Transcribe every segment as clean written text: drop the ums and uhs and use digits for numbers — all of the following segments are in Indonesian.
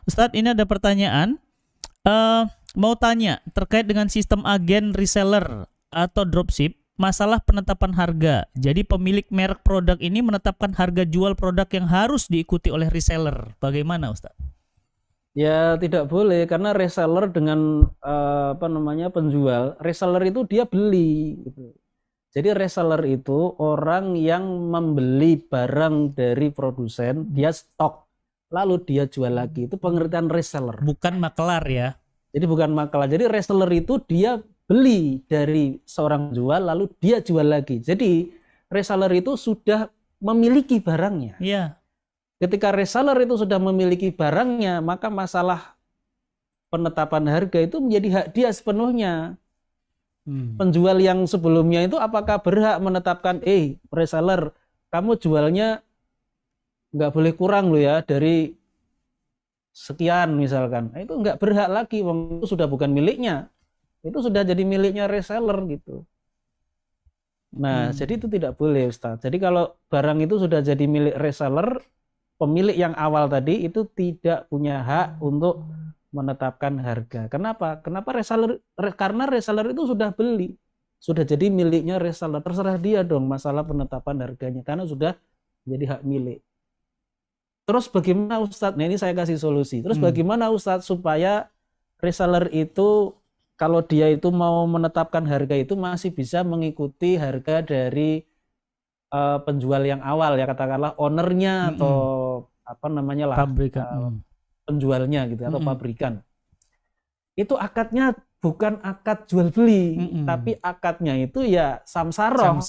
Ustadz, ini ada pertanyaan. Mau tanya terkait dengan sistem agen reseller atau dropship, masalah penetapan harga. Jadi pemilik merek produk ini menetapkan harga jual produk yang harus diikuti oleh reseller. Bagaimana, Ustadz? Ya tidak boleh karena reseller dengan penjual, reseller itu dia beli gitu. Jadi reseller itu orang yang membeli barang dari produsen, dia stok, lalu dia jual lagi. Itu pengertian reseller. Bukan makelar ya. Jadi bukan makelar. Jadi reseller itu dia beli dari seorang jual lalu dia jual lagi. Jadi reseller itu sudah memiliki barangnya. Iya. Ketika reseller itu sudah memiliki barangnya, maka masalah penetapan harga itu menjadi hak dia sepenuhnya. Penjual yang sebelumnya itu apakah berhak menetapkan, reseller, kamu jualnya nggak boleh kurang loh ya dari sekian misalkan. Itu nggak berhak lagi, itu sudah bukan miliknya. Itu sudah jadi miliknya reseller gitu. Nah, jadi itu tidak boleh, Ustaz. Jadi kalau barang itu sudah jadi milik reseller, pemilik yang awal tadi itu tidak punya hak untuk menetapkan harga. Kenapa? Karena reseller itu sudah beli, sudah jadi miliknya reseller. Terserah dia dong masalah penetapan harganya karena sudah jadi hak milik. Terus bagaimana Ustadz? Nah ini saya kasih solusi. Terus bagaimana Ustadz supaya reseller itu kalau dia itu mau menetapkan harga itu masih bisa mengikuti harga dari penjual yang awal ya, katakanlah ownernya atau Pabrikan. Penjualnya gitu atau pabrikan. Itu akadnya bukan akad jual beli, tapi akadnya itu ya samsaroh.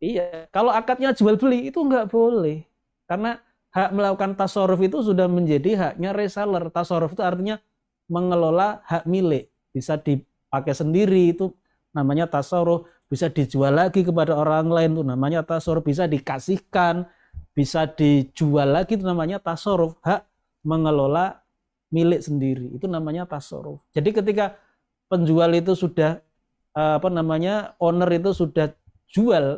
Iya, kalau akadnya jual beli itu nggak boleh. Karena hak melakukan tasarruf itu sudah menjadi haknya reseller. Tasarruf itu artinya mengelola hak milik. Bisa dipakai sendiri itu namanya tasarruf, bisa dijual lagi kepada orang lain itu namanya tasarruf, bisa dikasihkan, bisa dijual lagi itu namanya tasarruf. Hak mengelola milik sendiri itu namanya tasarruf. Jadi ketika penjual itu sudah owner itu sudah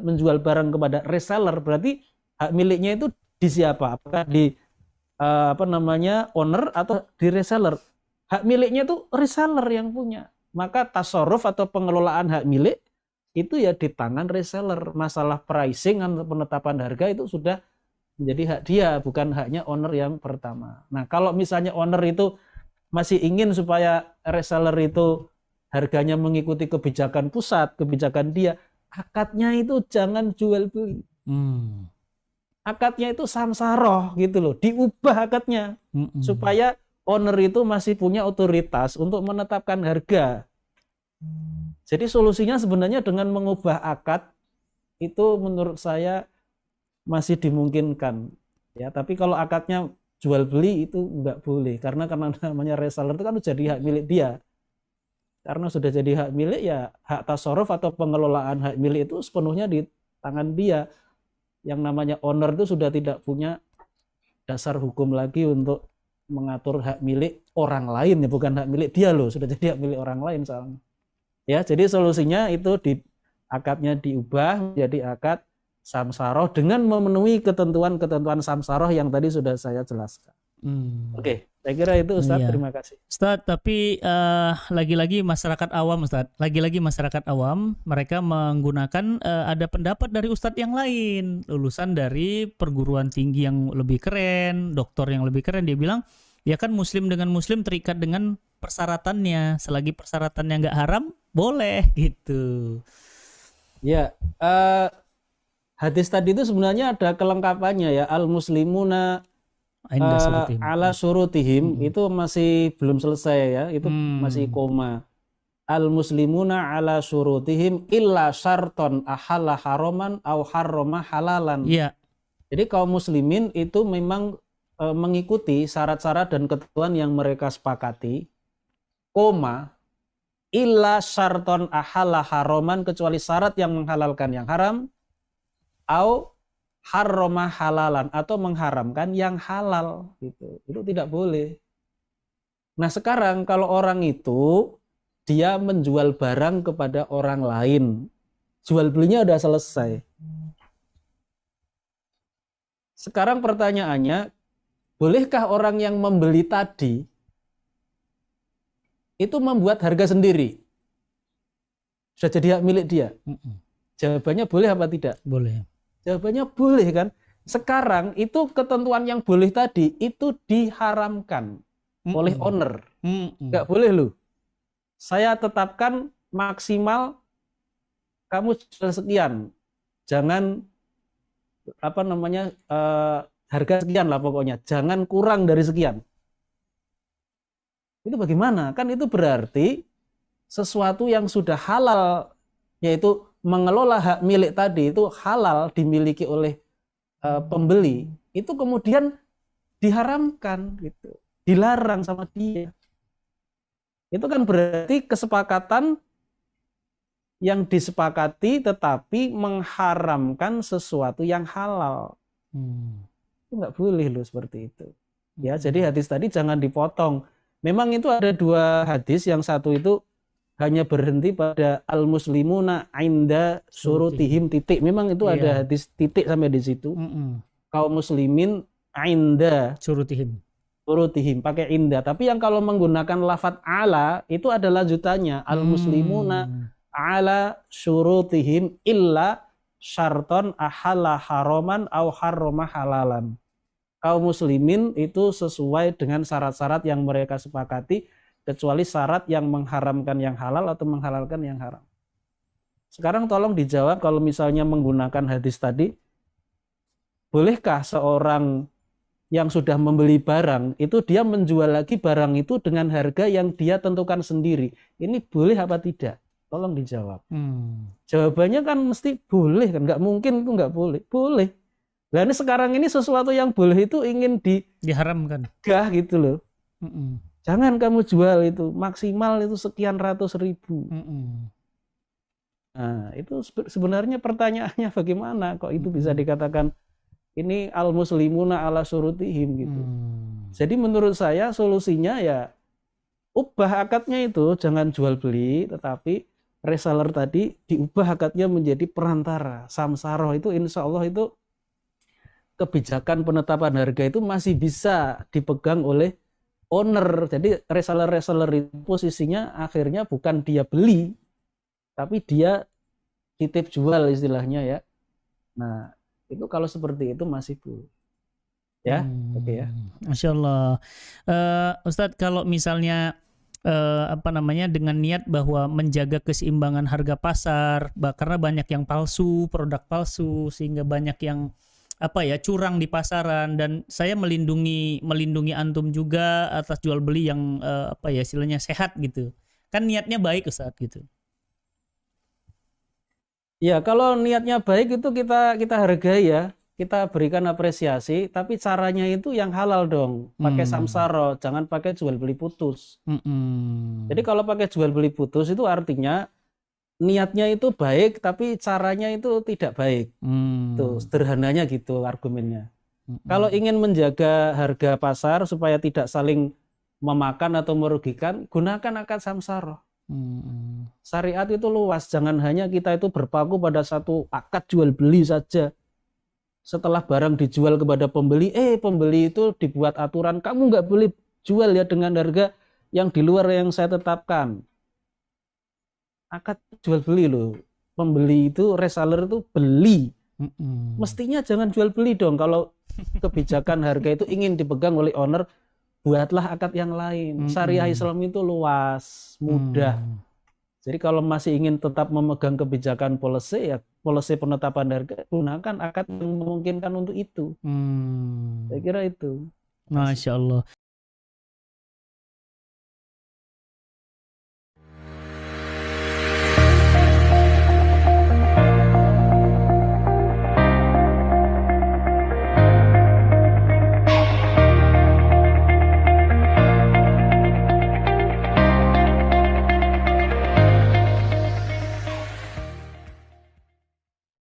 menjual barang kepada reseller, berarti hak miliknya itu di siapa? Apakah di owner atau di reseller? Hak miliknya itu reseller yang punya. Maka tasarruf atau pengelolaan hak milik itu ya di tangan reseller. Masalah pricing atau penetapan harga itu sudah menjadi hak dia, bukan haknya owner yang pertama. Nah, kalau misalnya owner itu masih ingin supaya reseller itu harganya mengikuti kebijakan pusat, kebijakan dia, akadnya itu jangan jual beli. Akadnya itu samsaroh gitu loh, diubah akadnya supaya owner itu masih punya otoritas untuk menetapkan harga. Jadi solusinya sebenarnya dengan mengubah akad itu menurut saya masih dimungkinkan ya, tapi kalau akadnya jual beli itu nggak boleh karena namanya reseller itu kan jadi hak milik dia. Karena sudah jadi hak milik ya hak tasarruf atau pengelolaan hak milik itu sepenuhnya di tangan dia. Yang namanya owner itu sudah tidak punya dasar hukum lagi untuk mengatur hak milik orang lain ya, bukan hak milik dia loh, sudah jadi hak milik orang lain soalnya. Ya, jadi solusinya itu akadnya diubah menjadi akad samsaroh dengan memenuhi ketentuan-ketentuan samsaroh yang tadi sudah saya jelaskan. Oke, saya kira itu Ustadz. Iya. Terima kasih. Ustadz, tapi lagi-lagi masyarakat awam, Ustadz. Lagi-lagi masyarakat awam, mereka menggunakan ada pendapat dari Ustadz yang lain, lulusan dari perguruan tinggi yang lebih keren, doktor yang lebih keren. Dia bilang, ya kan muslim dengan muslim terikat dengan persyaratannya. Selagi persyaratannya nggak haram, boleh gitu. Ya, hadis tadi itu sebenarnya ada kelengkapannya ya, al-muslimuna ala surutihim itu masih belum selesai ya, itu masih koma. Al-muslimuna ala surutihim illa syarton ahalla haroman au harroma halalan. Iya. Jadi kaum muslimin itu memang mengikuti syarat-syarat dan ketentuan yang mereka sepakati, koma, illa syarton ahalla haroman, kecuali syarat yang menghalalkan yang haram, au harroma halalan, atau mengharamkan yang halal gitu. Itu tidak boleh. Nah, sekarang kalau orang itu dia menjual barang kepada orang lain, jual belinya udah selesai. Sekarang pertanyaannya, bolehkah orang yang membeli tadi itu membuat harga sendiri? Sudah jadi hak milik dia? Jawabannya boleh apa tidak? Boleh. Jawabannya boleh kan? Sekarang itu ketentuan yang boleh tadi itu diharamkan oleh owner. Nggak boleh loh. Saya tetapkan maksimal kamu jual sekian. Jangan harga sekian lah pokoknya. Jangan kurang dari sekian. Itu bagaimana? Kan itu berarti sesuatu yang sudah halal, yaitu mengelola hak milik tadi itu halal dimiliki oleh pembeli, itu kemudian diharamkan gitu, dilarang sama dia. Itu kan berarti kesepakatan yang disepakati tetapi mengharamkan sesuatu yang halal. Itu nggak boleh loh seperti itu. Ya, jadi hadis tadi jangan dipotong. Memang itu ada dua hadis, yang satu itu hanya berhenti pada al-muslimuna inda surutihim titik. Memang itu ada hadis titik sampai di situ. Kaum muslimin inda Surutihim pakai inda. Tapi yang kalau menggunakan lafadz ala itu ada lanjutannya. Al-muslimuna ala surutihim illa syarton ahalla haraman au harrama halalan. Kaum muslimin itu sesuai dengan syarat-syarat yang mereka sepakati, kecuali syarat yang mengharamkan yang halal atau menghalalkan yang haram. Sekarang tolong dijawab, kalau misalnya menggunakan hadis tadi, bolehkah seorang yang sudah membeli barang itu dia menjual lagi barang itu dengan harga yang dia tentukan sendiri? Ini boleh apa tidak? Tolong dijawab. Jawabannya kan mesti boleh kan? Nggak mungkin itu nggak boleh. Boleh. Nah ini sekarang ini sesuatu yang boleh itu ingin diharamkan. Gitu loh. Jangan kamu jual itu, maksimal itu sekian ratus ribu. Nah itu sebenarnya pertanyaannya bagaimana kok itu bisa dikatakan ini al-muslimuna ala surutihim gitu. Jadi menurut saya solusinya ya ubah akadnya itu, jangan jual beli, tetapi reseller tadi diubah akadnya menjadi perantara, samsaroh. Itu insya Allah itu kebijakan penetapan harga itu masih bisa dipegang oleh owner. Jadi reseller itu posisinya akhirnya bukan dia beli, tapi dia titip jual istilahnya ya. Nah itu kalau seperti itu masih boleh. Ya, oke ya. Masya Allah. Ustadz, kalau misalnya dengan niat bahwa menjaga keseimbangan harga pasar, karena banyak yang palsu, produk palsu, sehingga banyak yang curang di pasaran, dan saya melindungi antum juga atas jual beli yang istilahnya sehat gitu. Kan niatnya baik Ustadz gitu. Ya, kalau niatnya baik itu kita hargai ya. Kita berikan apresiasi, tapi caranya itu yang halal dong. Pakai samsara, jangan pakai jual beli putus. Jadi kalau pakai jual beli putus itu artinya niatnya itu baik, tapi caranya itu tidak baik. Tuh, sederhananya gitu argumennya. Kalau ingin menjaga harga pasar supaya tidak saling memakan atau merugikan, gunakan akad samsara. Syariat itu luas, jangan hanya kita itu berpaku pada satu akad jual beli saja. Setelah barang dijual kepada pembeli, pembeli itu dibuat aturan, kamu nggak boleh jual ya dengan harga yang di luar yang saya tetapkan. Akad jual beli loh, pembeli itu, reseller itu beli. Mestinya jangan jual beli dong. Kalau kebijakan harga itu ingin dipegang oleh owner, buatlah akad yang lain. Syariah Islam itu luas, mudah. Jadi kalau masih ingin tetap memegang kebijakan policy, ya policy penetapan harga, gunakan akad yang memungkinkan untuk itu. Saya kira itu. Masya Allah.